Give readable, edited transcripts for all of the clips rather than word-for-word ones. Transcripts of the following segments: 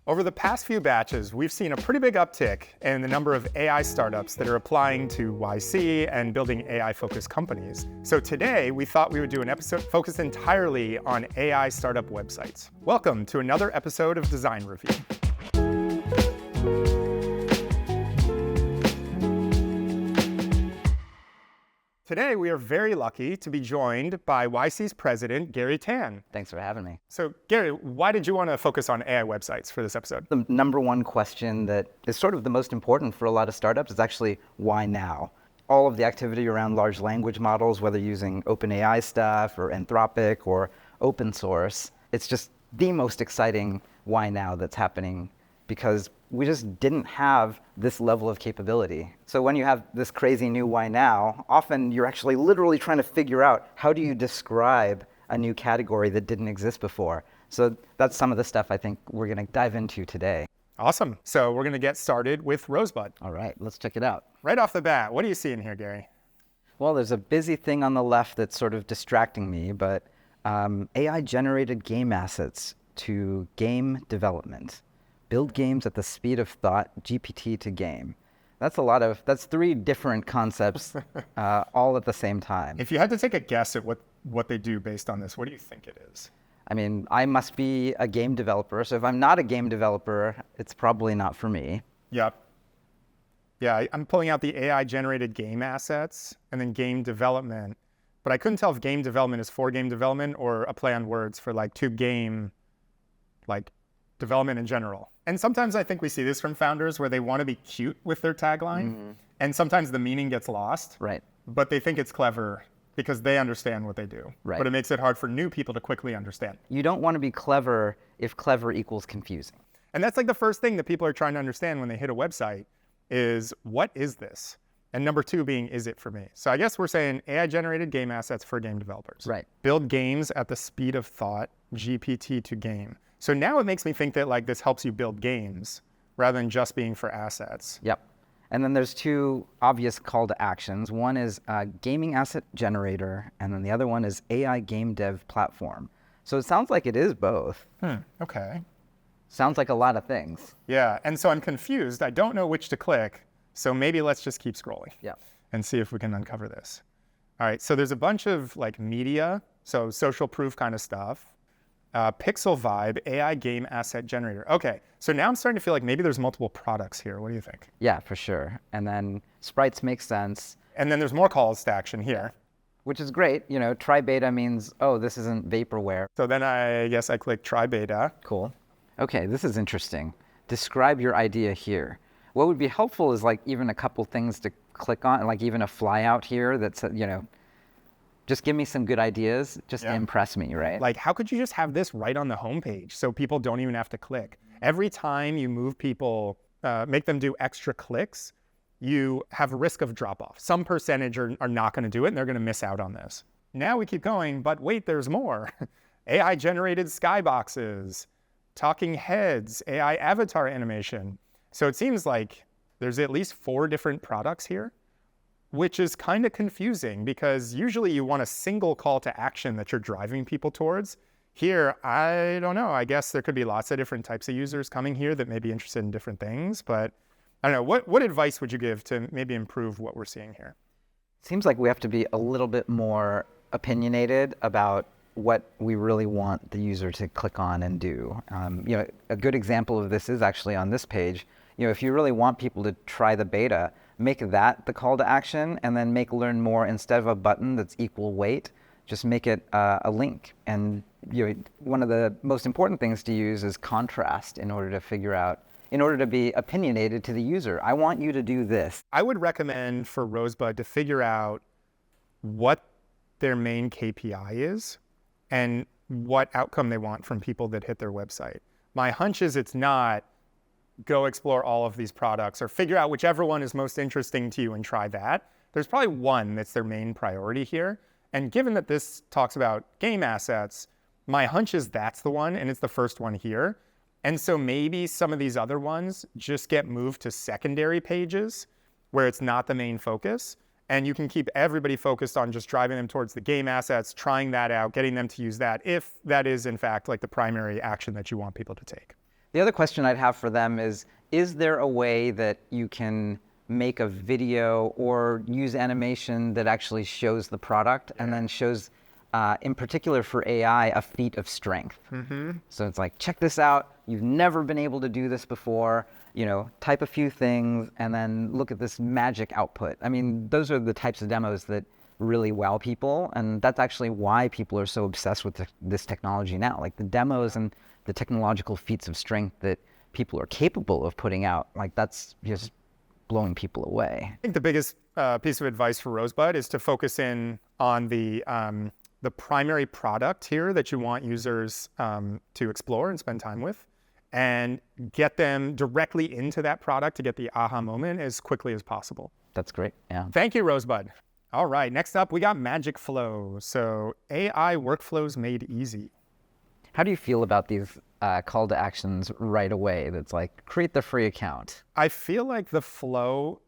Over the past few batches, we've seen a pretty big uptick in the number of AI startups that are applying to YC and building AI-focused companies. So today, we thought we would do an episode focused entirely on AI startup websites. Welcome to another episode of Design Review. Today, we are very lucky to be joined by YC's president, Garry Tan. Thanks for having me. So, Garry, why did you want to focus on AI websites for this episode? The number one question that is sort of the most important for a lot of startups is actually, why now? All of the activity around large language models, whether using OpenAI stuff or Anthropic or open source, it's just the most exciting why now that's happening because we just didn't have this level of capability. So when you have this crazy new why now, often you're actually literally trying to figure out how do you describe a new category that didn't exist before. So that's some of the stuff I think we're going to dive into today. Awesome. So we're going to get started with Rosebud. All right, let's check it out. Right off the bat, what do you see in here, Garry? Well, there's a busy thing on the left that's sort of distracting me, but AI-generated game assets to game development. Build games at the speed of thought, GPT to game. That's three different concepts all at the same time. If you had to take a guess at what they do based on this, what do you think it is? I mean, I must be a game developer, so if I'm not a game developer, it's probably not for me. Yep. Yeah, I'm pulling out the AI-generated game assets and then game development, but I couldn't tell if game development is for game development or a play on words for like to game, like development in general. And sometimes I think we see this from founders where they want to be cute with their tagline, and sometimes the meaning gets lost. Right. But they think it's clever because they understand what they do. Right. But it makes it hard for new people to quickly understand. You don't want to be clever if clever equals confusing. And that's like the first thing that people are trying to understand when they hit a website is, what is this? And number two being, is it for me? So I guess we're saying AI-generated game assets for game developers. Right. Build games at the speed of thought, GPT to game. So now it makes me think that like this helps you build games rather than just being for assets. Yep. And then there's two obvious call to actions. One is gaming asset generator, and then the other one is AI game dev platform. So it sounds like it is both. Okay. Sounds like a lot of things. Yeah, and so I'm confused. I don't know which to click. So maybe let's just keep scrolling and see if we can uncover this. All right, so there's a bunch of like media, so social proof kind of stuff. Pixel Vibe, AI game asset generator. Okay, so now I'm starting to feel like maybe there's multiple products here. What do you think? Yeah, for sure. And then sprites make sense. And then there's more calls to action here. Which is great. You know, try beta means, oh, this isn't vaporware. So then I guess I click try beta. Cool. Okay, this is interesting. Describe your idea here. What would be helpful is like even a couple things to click on, like even a flyout here that's, just give me some good ideas, just to impress me, right? Like, how could you just have this right on the homepage so people don't even have to click? Every time you move people, make them do extra clicks, you have a risk of drop off. Some percentage are not going to do it and they're going to miss out on this. Now we keep going, but wait, there's more. AI generated skyboxes, talking heads, AI avatar animation. So it seems like there's at least 4 different products here, which is kind of confusing because usually you want a single call to action that you're driving people towards. Here, I don't know. I guess there could be lots of different types of users coming here that may be interested in different things, but I don't know. What advice would you give to maybe improve what we're seeing here? Seems like we have to be a little bit more opinionated about what we really want the user to click on and do. A good example of this is actually on this page. If you really want people to try the beta, make that the call to action, and then make learn more instead of a button that's equal weight, just make it a link. And one of the most important things to use is contrast in order to be opinionated to the user. I want you to do this. I would recommend for Rosebud to figure out what their main KPI is and what outcome they want from people that hit their website. My hunch is it's not go explore all of these products or figure out whichever one is most interesting to you and try that. There's probably one that's their main priority here. And given that this talks about game assets, my hunch is that's the one and it's the first one here. And so maybe some of these other ones just get moved to secondary pages where it's not the main focus. And you can keep everybody focused on just driving them towards the game assets, trying that out, getting them to use that if that is in fact like the primary action that you want people to take. The other question I'd have for them is there a way that you can make a video or use animation that actually shows the product and then shows, in particular for AI, a feat of strength? So it's like, check this out. You've never been able to do this before. You know, type a few things and then look at this magic output. I mean, those are the types of demos that really wow people. And that's actually why people are so obsessed with this technology now. Like the demos and the technological feats of strength that people are capable of putting out, like that's just blowing people away. I think the biggest piece of advice for Rosebud is to focus in on the primary product here that you want users to explore and spend time with, and get them directly into that product to get the aha moment as quickly as possible. That's great, yeah. Thank you, Rosebud. All right, next up we got Magicflow. So AI workflows made easy. How do you feel about these call to actions right away? That's like, create the free account. I feel like the flow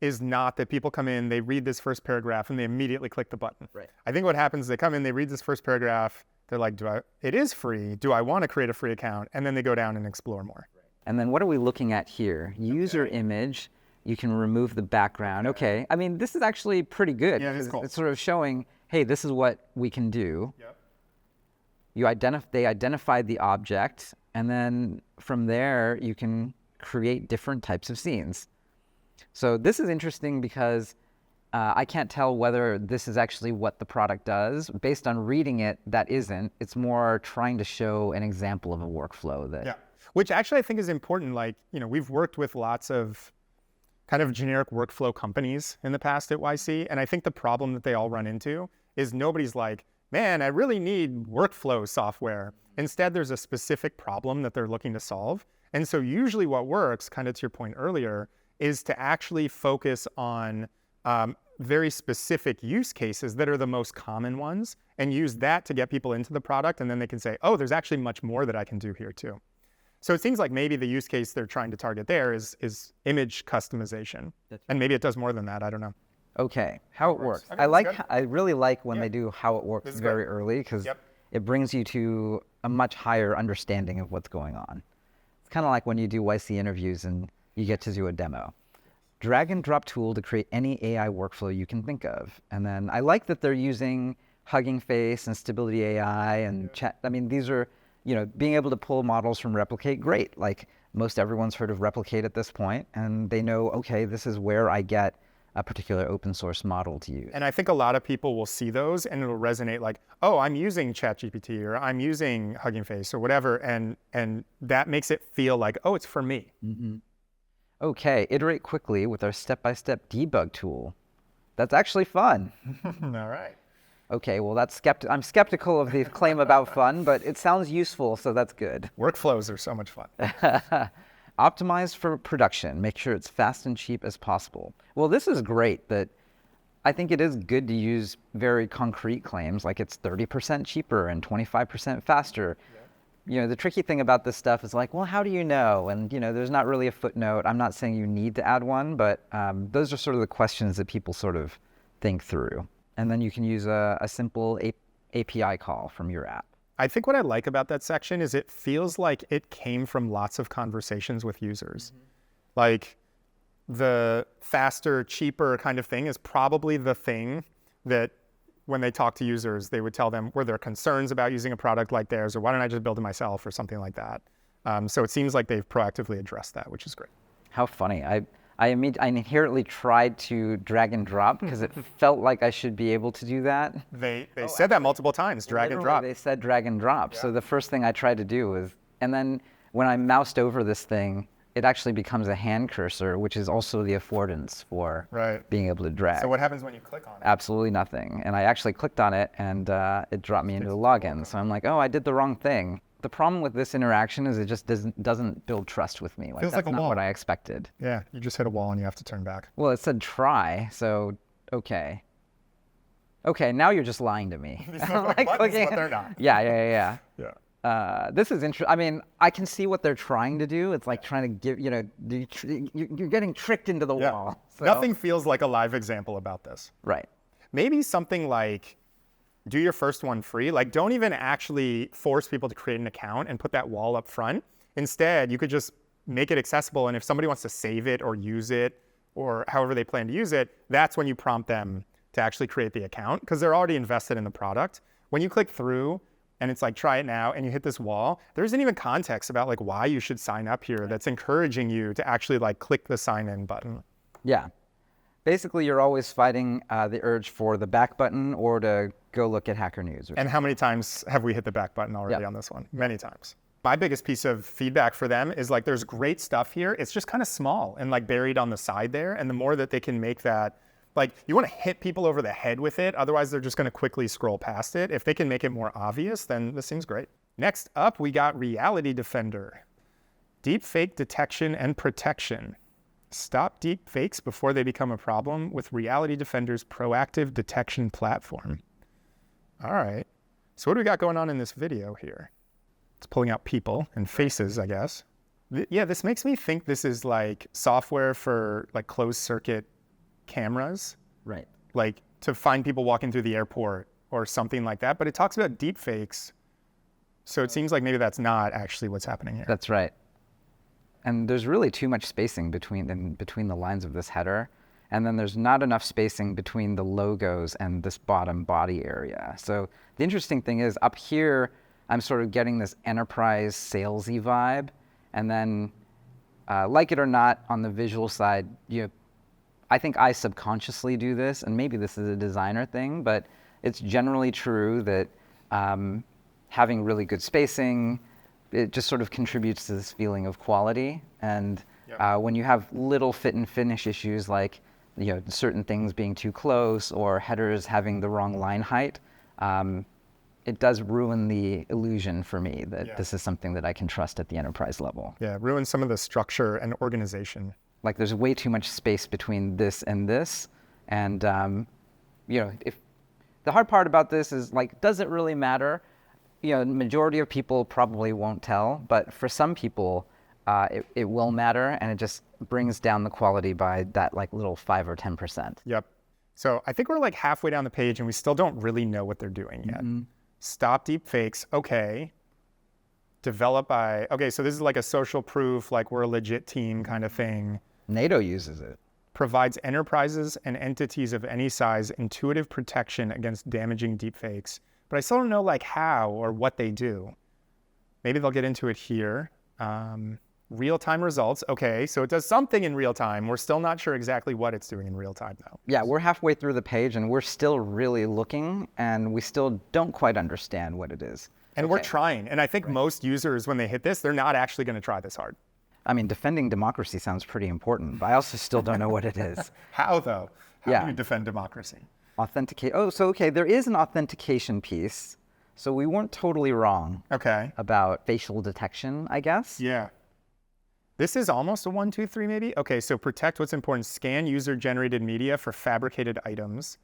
is not that people come in, they read this first paragraph, and they immediately click the button. Right. I think what happens is they come in, they read this first paragraph, they're like, it is free. Do I want to create a free account? And then they go down and explore more. Right. And then what are we looking at here? User image. You can remove the background. Okay. I mean, this is actually pretty good. Yeah, it's cool. It's sort of showing, hey, this is what we can do. Yep. They identified the object, and then from there, you can create different types of scenes. So this is interesting because I can't tell whether this is actually what the product does. Based on reading it, that isn't. It's more trying to show an example of a workflow that... Yeah, which actually I think is important. Like, you know, we've worked with lots of kind of generic workflow companies in the past at YC, and I think the problem that they all run into is nobody's like, man, I really need workflow software. Instead, there's a specific problem that they're looking to solve. And so usually what works, kind of to your point earlier, is to actually focus on very specific use cases that are the most common ones, and use that to get people into the product. And then they can say, oh, there's actually much more that I can do here too. So it seems like maybe the use case they're trying to target there is image customization. And maybe it does more than that, I don't know. Okay, how it works. Okay, I really like when they do how it works very early, because it brings you to a much higher understanding of what's going on. It's kind of like when you do YC interviews and you get to do a demo. Drag and drop tool to create any AI workflow you can think of. And then I like that they're using Hugging Face and Stability AI and chat. I mean, these are, you know, being able to pull models from Replicate, great. Like most everyone's heard of Replicate at this point, and they know, okay, this is where I get a particular open source model to use. And I think a lot of people will see those and it'll resonate like, oh, I'm using ChatGPT or I'm using Hugging Face or whatever. And that makes it feel like, oh, it's for me. Mm-hmm. Okay, iterate quickly with our step-by-step debug tool. That's actually fun. All right. Okay, well, I'm skeptical of the claim about fun, but it sounds useful, so that's good. Workflows are so much fun. Optimize for production. Make sure it's fast and cheap as possible. Well, this is great, but I think it is good to use very concrete claims, like it's 30% cheaper and 25% faster. Yeah. You know, the tricky thing about this stuff is like, well, how do you know? And, you know, there's not really a footnote. I'm not saying you need to add one, but those are sort of the questions that people sort of think through. And then you can use a simple API call from your app. I think what I like about that section is it feels like it came from lots of conversations with users. Mm-hmm. Like the faster, cheaper kind of thing is probably the thing that when they talk to users, they would tell them, were there concerns about using a product like theirs, or why don't I just build it myself or something like that. So it seems like they've proactively addressed that, which is great. How funny. I inherently tried to drag and drop because it felt like I should be able to do that. They said that multiple times, drag and drop. They said drag and drop. Yeah. So the first thing I tried to do was, and then when I moused over this thing, it actually becomes a hand cursor, which is also the affordance for being able to drag. So what happens when you click on it? Absolutely nothing. And I actually clicked on it and it dropped me into the login. So I'm like, oh, I did the wrong thing. The problem with this interaction is it just doesn't build trust with me. Like, feels that's like a not wall. what I expected. Yeah, you just hit a wall and you have to turn back. Well, it said try, so okay. Okay, now you're just lying to me. These look like buttons, but they're not. Yeah. Yeah. This is interesting. I mean, I can see what they're trying to do. It's like trying to give, you know, you're getting tricked into the wall. So. Nothing feels like a live example about this. Right. Maybe something like, do your first one free. Like, don't even actually force people to create an account and put that wall up front. Instead, you could just make it accessible, and if somebody wants to save it or use it or however they plan to use it, that's when you prompt them to actually create the account because they're already invested in the product. When you click through and it's like, try it now, and you hit this wall, there isn't even context about like why you should sign up here that's encouraging you to actually like click the sign in button. Yeah. Basically, you're always fighting the urge for the back button or to go look at Hacker News. And how many times have we hit the back button already on this one? Many times. My biggest piece of feedback for them is like, there's great stuff here. It's just kind of small and like buried on the side there. And the more that they can make that, like you want to hit people over the head with it. Otherwise, they're just going to quickly scroll past it. If they can make it more obvious, then this seems great. Next up, we got Reality Defender. Deepfake detection and protection. Stop deepfakes before they become a problem with Reality Defender's proactive detection platform. All right. So what do we got going on in this video here? It's pulling out people and faces, I guess. Yeah, this makes me think this is like software for like closed circuit cameras. Right. Like to find people walking through the airport or something like that. But it talks about deep fakes. So it seems like maybe that's not actually what's happening here. That's right. And there's really too much spacing between the lines of this header. And then there's not enough spacing between the logos and this bottom body area. So the interesting thing is up here, I'm sort of getting this enterprise salesy vibe. And then like it or not, on the visual side, I think I subconsciously do this, and maybe this is a designer thing, but it's generally true that having really good spacing, it just sort of contributes to this feeling of quality. And when you have little fit and finish issues like certain things being too close or headers having the wrong line height, it does ruin the illusion for me that this is something that I can trust at the enterprise level. Yeah, ruin some of the structure and organization. Like there's way too much space between this and this. And if the hard part about this is like, does it really matter? The majority of people probably won't tell, but for some people, it will matter, and it just brings down the quality by that like little 5 or 10%. Yep. So I think we're like halfway down the page and we still don't really know what they're doing yet. Stop deepfakes. Okay. Develop by, okay, so this is like a social proof, like we're a legit team kind of thing. NATO uses it. Provides enterprises and entities of any size intuitive protection against damaging deepfakes. But I still don't know like how or what they do. Maybe they'll get into it here. Real-time results. Okay, so it does something in real time. We're still not sure exactly what it's doing in real time though. Yeah, we're halfway through the page and we're still really looking, and we still don't quite understand what it is. And we're trying. And I think most users, when they hit this, they're not actually going to try this hard. I mean, defending democracy sounds pretty important, but I also still don't know what it is. How though? How do you defend democracy? Authenticate. Oh, so okay, there is an authentication piece. So we weren't totally wrong. Okay. About facial detection, I guess. Yeah. This is almost a 1, 2, 3 maybe. Okay, so protect what's important. Scan user-generated media for fabricated items.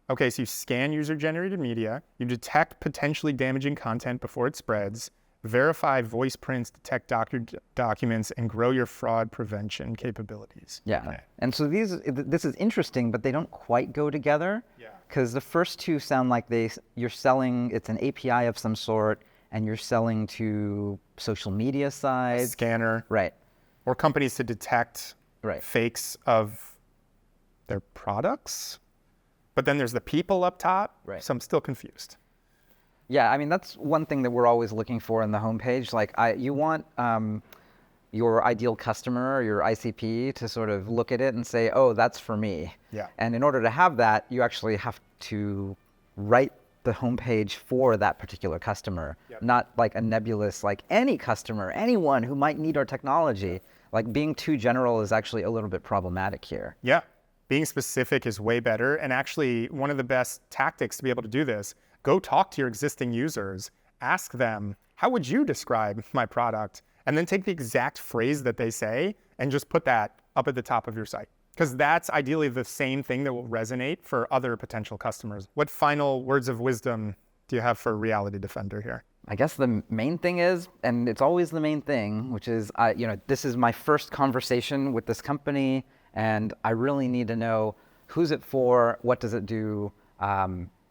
Okay, so you scan user-generated media. You detect potentially damaging content before it spreads. Verify voice prints, detect documents, and grow your fraud prevention capabilities. Yeah, okay. And so this is interesting, but they don't quite go together. Yeah. Because the first two sound like you're selling, it's an API of some sort, and you're selling to social media sites. A scanner. Right. Or companies to detect fakes of their products. But then there's the people up top, so I'm still confused. Yeah, I mean, that's one thing that we're always looking for in the homepage. Like, you want your ideal customer, or your ICP, to sort of look at it and say, oh, that's for me. Yeah. And in order to have that, you actually have to write the homepage for that particular customer, not like a nebulous, like any customer, anyone who might need our technology. Like being too general is actually a little bit problematic here. Yeah, being specific is way better. And actually, one of the best tactics to be able to do this, go talk to your existing users, ask them, how would you describe my product? And then take the exact phrase that they say and just put that up at the top of your site. Because that's ideally the same thing that will resonate for other potential customers. What final words of wisdom do you have for Reality Defender here? I guess the main thing is, and it's always the main thing, which is, this is my first conversation with this company, and I really need to know who's it for, what does it do,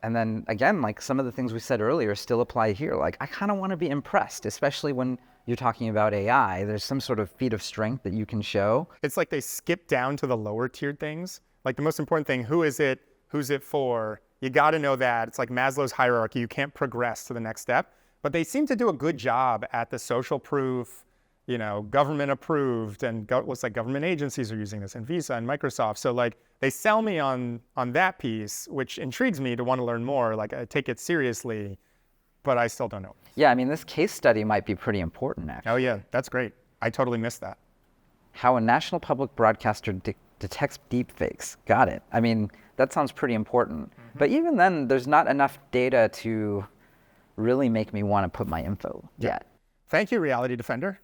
And then again, like some of the things we said earlier still apply here. Like I kind of want to be impressed, especially when you're talking about AI. There's some sort of feat of strength that you can show. It's like they skip down to the lower tiered things. Like the most important thing, who is it? Who's it for? You got to know that. It's like Maslow's hierarchy. You can't progress to the next step. But they seem to do a good job at the social proof, government approved, and looks like government agencies are using this, and Visa and Microsoft. So like they sell me on that piece, which intrigues me to want to learn more. Like I take it seriously, but I still don't know. Yeah, I mean, this case study might be pretty important, actually. Oh yeah, that's great. I totally missed that. How a national public broadcaster detects deepfakes. Got it. I mean, that sounds pretty important. But even then, there's not enough data to really make me want to put my info yet. Thank you, Reality Defender.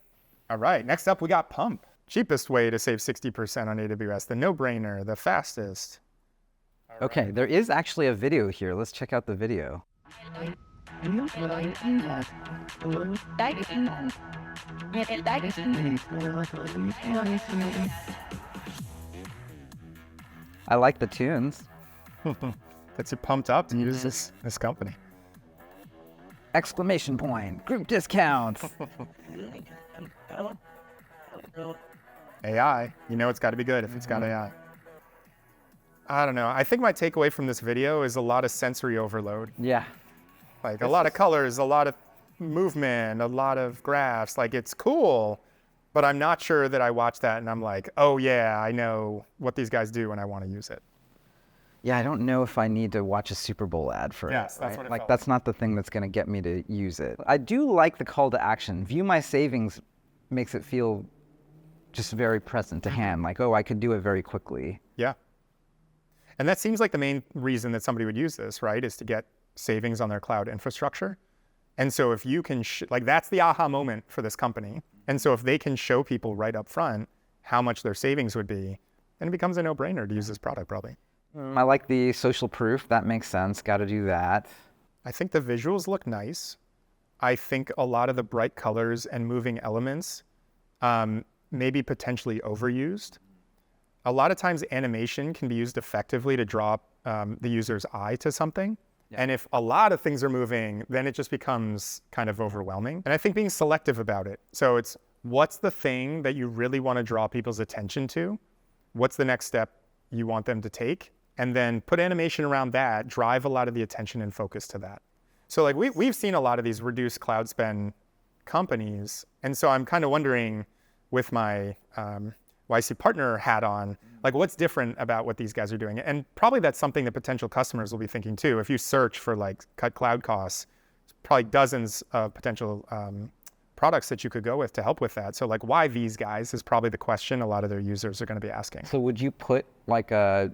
All right, next up we got Pump. Cheapest way to save 60% on AWS, the no-brainer, the fastest. Okay, there is actually a video here. Let's check out the video. I like the tunes. Gets you pumped up to use this company. Exclamation point, group discounts. AI, it's got to be good if it's got AI. I don't know. I think my takeaway from this video is a lot of sensory overload. Yeah. Like a lot of colors, a lot of movement, a lot of graphs. Like it's cool, but I'm not sure that I watch that and I'm like, oh yeah, I know what these guys do and I want to use it. Yeah, I don't know if I need to watch a Super Bowl ad for Yes, it. that's what it Like felt that's not the thing that's going to get me to use it. I do like the call to action. View my savings makes it feel just very present to hand. Like, oh, I could do it very quickly. Yeah. And that seems like the main reason that somebody would use this, right, is to get savings on their cloud infrastructure. And so if you can, that's the aha moment for this company. And so if they can show people right up front how much their savings would be, then it becomes a no-brainer to use this product probably. I like the social proof. That makes sense. Got to do that. I think the visuals look nice. I think a lot of the bright colors and moving elements may be potentially overused. A lot of times animation can be used effectively to draw the user's eye to something. Yeah. And if a lot of things are moving, then it just becomes kind of overwhelming. And I think being selective about it. So it's what's the thing that you really want to draw people's attention to? What's the next step you want them to take? And then put animation around that, drive a lot of the attention and focus to that. So like we've seen a lot of these reduced cloud spend companies. And so I'm kind of wondering with my YC partner hat on, like what's different about what these guys are doing? And probably that's something that potential customers will be thinking too. If you search for like cut cloud costs, probably dozens of potential products that you could go with to help with that. So like why these guys is probably the question a lot of their users are going to be asking. So would you put like a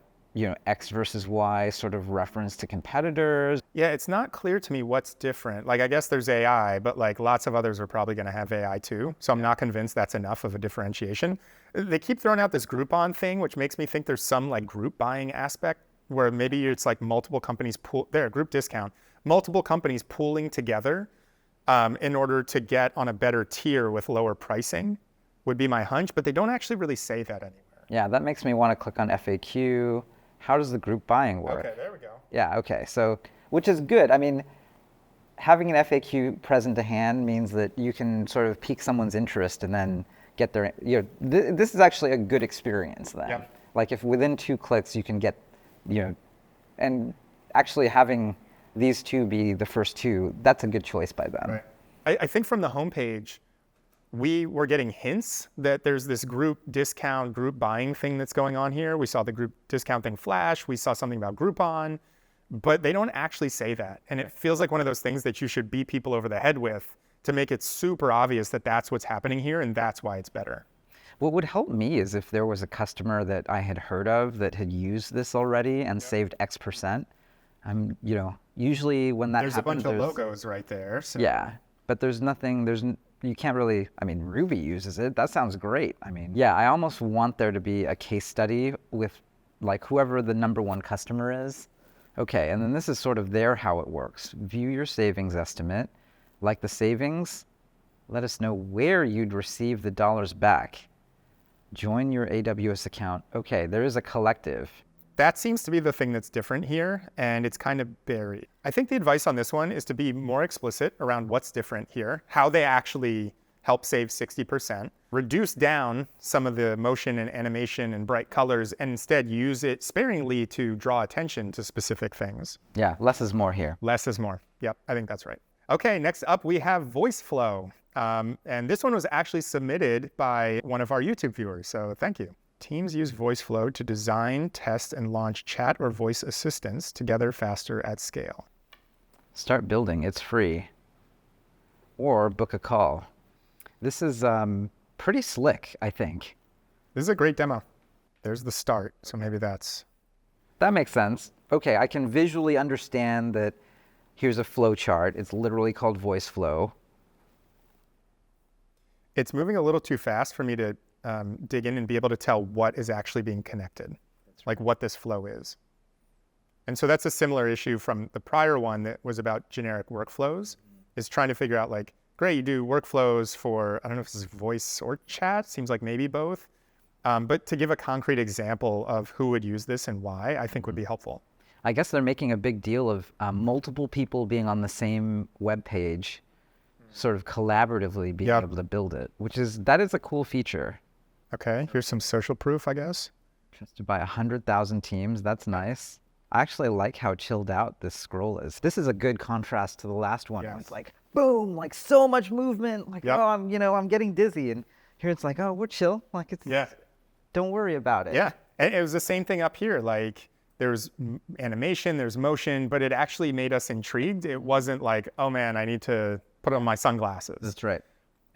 X versus Y sort of reference to competitors? Yeah, it's not clear to me what's different. Like, I guess there's AI, but like lots of others are probably going to have AI too. So I'm not convinced that's enough of a differentiation. They keep throwing out this Groupon thing, which makes me think there's some like group buying aspect where maybe it's like multiple companies group discount, multiple companies pooling together in order to get on a better tier with lower pricing would be my hunch, but they don't actually really say that anywhere. Yeah, that makes me want to click on FAQ. How does the group buying work? Okay, there we go. Yeah, okay. So, which is good. I mean, having an FAQ present to hand means that you can sort of pique someone's interest and then get their, this is actually a good experience then. Yeah. Like if within 2 clicks you can get, and actually having these two be the first 2, that's a good choice by them. Right. I think from the homepage, we were getting hints that there's this group discount, group buying thing that's going on here. We saw the group discount thing flash. We saw something about Groupon, but they don't actually say that. And it feels like one of those things that you should beat people over the head with to make it super obvious that that's what's happening here and that's why it's better. What would help me is if there was a customer that I had heard of that had used this already and saved X%. Usually when that happens, there's a bunch of logos right there. So. Yeah, but you can't really, Ruby uses it. That sounds great. Yeah, I almost want there to be a case study with like whoever the #1 customer is. Okay, and then this is sort of how it works. View your savings estimate. Like the savings, let us know where you'd receive the dollars back. Join your AWS account. Okay, there is a collective. That seems to be the thing that's different here, and it's kind of buried. I think the advice on this one is to be more explicit around what's different here, how they actually help save 60%, reduce down some of the motion and animation and bright colors, and instead use it sparingly to draw attention to specific things. Yeah, less is more here. Less is more. Yep, I think that's right. Okay, next up we have Voiceflow. And this one was actually submitted by one of our YouTube viewers, so thank you. Teams use Voiceflow to design, test, and launch chat or voice assistants together faster at scale. Start building, it's free. Or book a call. This is pretty slick, I think. This is a great demo. There's the start, so maybe that's... That makes sense. Okay, I can visually understand that here's a flow chart. It's literally called Voiceflow. It's moving a little too fast for me to dig in and be able to tell what is actually being connected, like what this flow is. And so that's a similar issue from the prior one that was about generic workflows, is trying to figure out like, great, you do workflows for, I don't know if this is voice or chat, seems like maybe both. But to give a concrete example of who would use this and why, I think would be helpful. I guess they're making a big deal of multiple people being on the same web page, sort of collaboratively being able to build it, that is a cool feature. Okay, here's some social proof, I guess. Trusted by 100,000 teams, that's nice. I actually like how chilled out this scroll is. This is a good contrast to the last one. Yes. It's like, boom, like so much movement, like, oh, I'm getting dizzy. And here it's like, oh, we're chill. Like it's, don't worry about it. Yeah, and it was the same thing up here. Like there's animation, there's motion, but it actually made us intrigued. It wasn't like, oh man, I need to put on my sunglasses. That's right.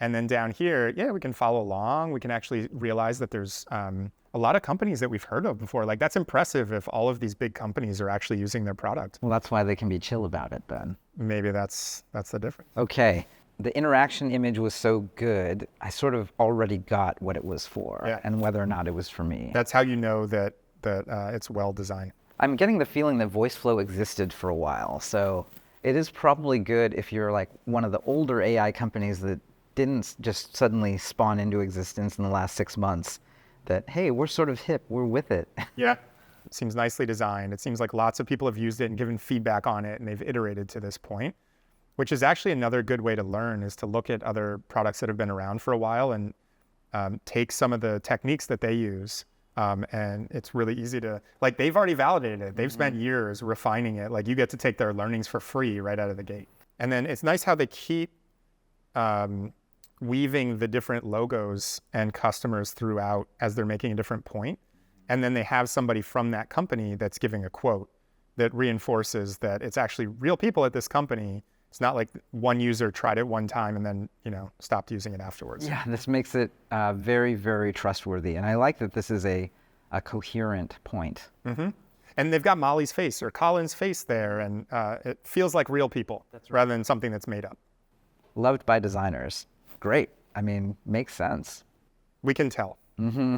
And then down here, we can follow along. We can actually realize that there's a lot of companies that we've heard of before. Like that's impressive if all of these big companies are actually using their product. Well, that's why they can be chill about it then. Maybe that's the difference. Okay. The interaction image was so good, I sort of already got what it was for and whether or not it was for me. That's how you know that it's well designed. I'm getting the feeling that Voiceflow existed for a while. So it is probably good if you're like one of the older AI companies that didn't just suddenly spawn into existence in the last 6 months, that, hey, we're sort of hip, we're with it. Yeah, it seems nicely designed. It seems like lots of people have used it and given feedback on it, and they've iterated to this point, which is actually another good way to learn, is to look at other products that have been around for a while and take some of the techniques that they use. And it's really easy to, like, they've already validated it. They've spent years refining it. Like, you get to take their learnings for free right out of the gate. And then it's nice how they keep weaving the different logos and customers throughout as they're making a different point. And then they have somebody from that company that's giving a quote that reinforces that it's actually real people at this company. It's not like one user tried it one time and then, stopped using it afterwards. Yeah, this makes it very, very trustworthy. And I like that this is a coherent point. Mm-hmm. And they've got Molly's face or Colin's face there, and it feels like real people rather than something that's made up. Loved by designers. Great. I mean, makes sense. We can tell. Mm-hmm.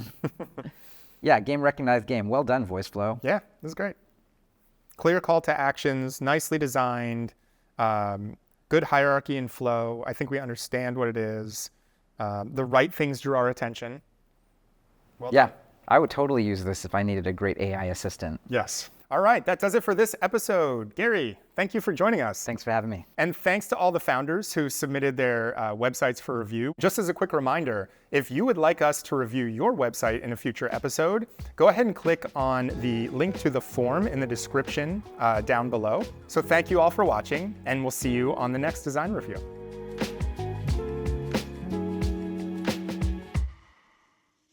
Yeah, game recognized game. Well done, Voiceflow. Yeah, this is great. Clear call to actions, nicely designed, good hierarchy and flow. I think we understand what it is. The right things drew our attention. Well done. I would totally use this if I needed a great AI assistant. Yes. All right, that does it for this episode. Garry, thank you for joining us. Thanks for having me. And thanks to all the founders who submitted their websites for review. Just as a quick reminder, if you would like us to review your website in a future episode, go ahead and click on the link to the form in the description down below. So thank you all for watching, and we'll see you on the next design review.